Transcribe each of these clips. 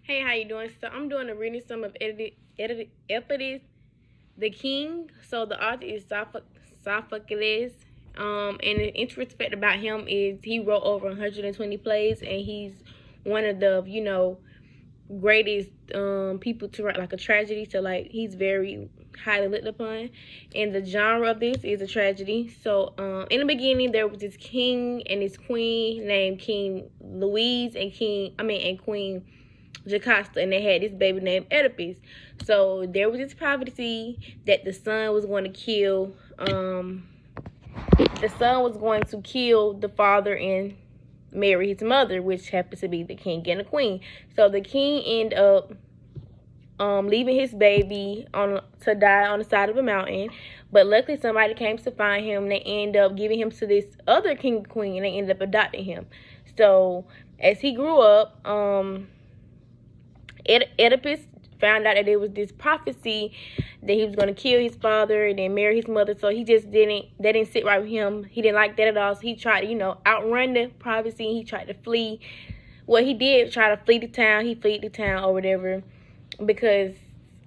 Hey, how you doing? So I'm doing a reading sum of Oedipus the King. So the author is Sophocles. And the interesting fact about him is he wrote over 120 plays, and he's one of the greatest people to write like a tragedy. So like he's very highly looked upon, and the genre of this is a tragedy. So in the beginning there was this king and this queen named King Louise and Queen Jocasta, and they had this baby named Oedipus. So there was this prophecy that the son was going to kill the father and marry his mother, which happens to be the king and the queen. So the king ended up leaving his baby to die on the side of a mountain, but luckily somebody came to find him, and they ended up giving him to this other king and queen, and they ended up adopting him. So as he grew up, Oedipus found out that there was this prophecy that he was going to kill his father and then marry his mother. So he just that didn't sit right with him. He didn't like that at all. So he tried to, outrun the prophecy. He tried to flee. Well, he did try to flee the town. He fled the town or whatever because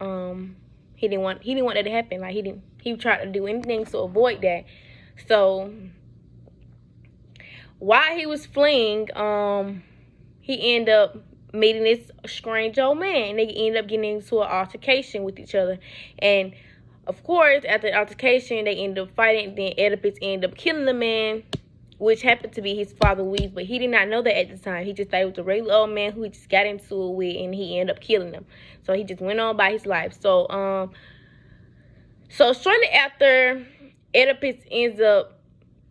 he didn't want that to happen. Like he tried to do anything to avoid that. So while he was fleeing, he ended up meeting this strange old man. They ended up getting into an altercation with each other, and of course after the altercation they ended up fighting. Then Oedipus ended up killing the man, which happened to be his father Louise, but he did not know that at the time. He just thought it was a regular old man who he just got into it with, and he ended up killing him. So he just went on by his life. So shortly after, Oedipus ends up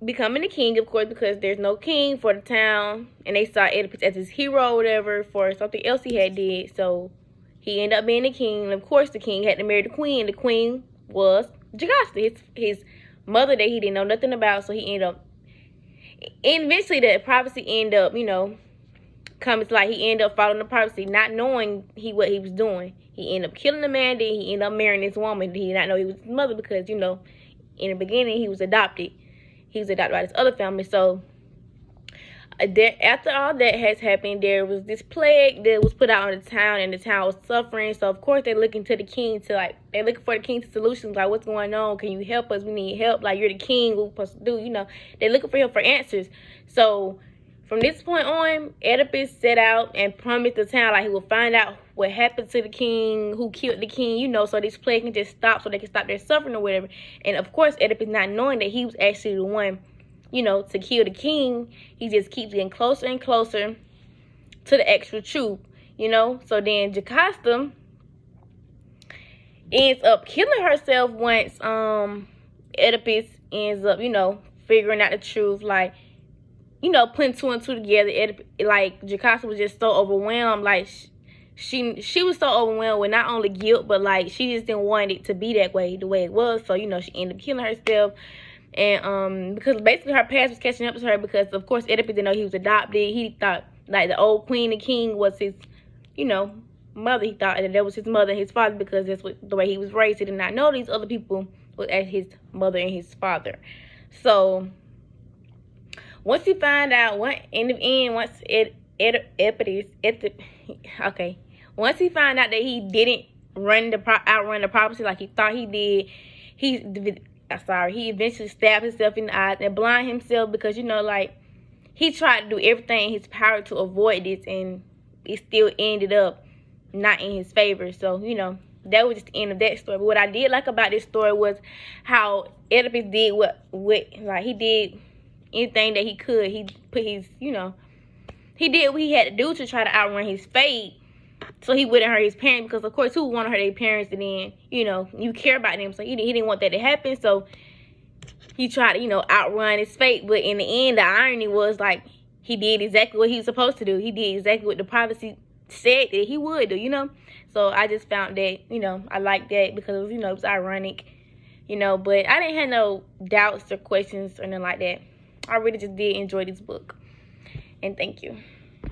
becoming the king, of course, because there's no king for the town, and they saw Oedipus as his hero or whatever for something else he had did. So he ended up being the king, and of course the king had to marry the queen. The queen was Jocasta, his mother that he didn't know nothing about. So he ended up, and eventually the prophecy ended up, coming to light. He ended up following the prophecy, not knowing what he was doing. He ended up killing the man, then he ended up marrying this woman. He did not know he was his mother because, in the beginning he was adopted. He was adopted by this other family. So after all that has happened, there was this plague that was put out on the town, and the town was suffering. So of course they're looking to the king they're looking for the king's solutions. Like, what's going on? Can you help us? We need help. Like, you're the king. What we're supposed to do? They're looking for him for answers. So from this point on, Oedipus set out and promised the town like he would find out what happened to the king, who killed the king, so this plague can just stop, so they can stop their suffering or whatever. And of course, Oedipus, not knowing that he was actually the one, to kill the king, he just keeps getting closer and closer to the actual truth, So then Jocasta ends up killing herself once Oedipus ends up, figuring out the truth, like, putting two and two together. Like, Jocasta was just so overwhelmed. Like, she was so overwhelmed with not only guilt, but like she just didn't want it to be that way, the way it was. So she ended up killing herself, and because basically her past was catching up to her. Because of course Oedipus didn't know he was adopted. He thought like the old queen and king was his, mother. He thought that was his mother and his father because that's the way he was raised. He did not know these other people was as his mother and his father. So once he found out, once he found out that he didn't outrun the prophecy like he thought he did, he eventually stabbed himself in the eyes and blinded himself because, he tried to do everything in his power to avoid this, and it still ended up not in his favor. So, that was just the end of that story. But what I did like about this story was how Oedipus did he did anything that he could. He put his, he did what he had to do to try to outrun his fate, so he wouldn't hurt his parents. Because of course, who would want to hurt their parents? And then, you care about them, so he didn't want that to happen. So he tried to, outrun his fate. But in the end, the irony was like he did exactly what he was supposed to do. He did exactly what the prophecy said that he would do. So I just found that, I liked that because it was ironic, But I didn't have no doubts or questions or nothing like that. I really just did enjoy this book. And thank you.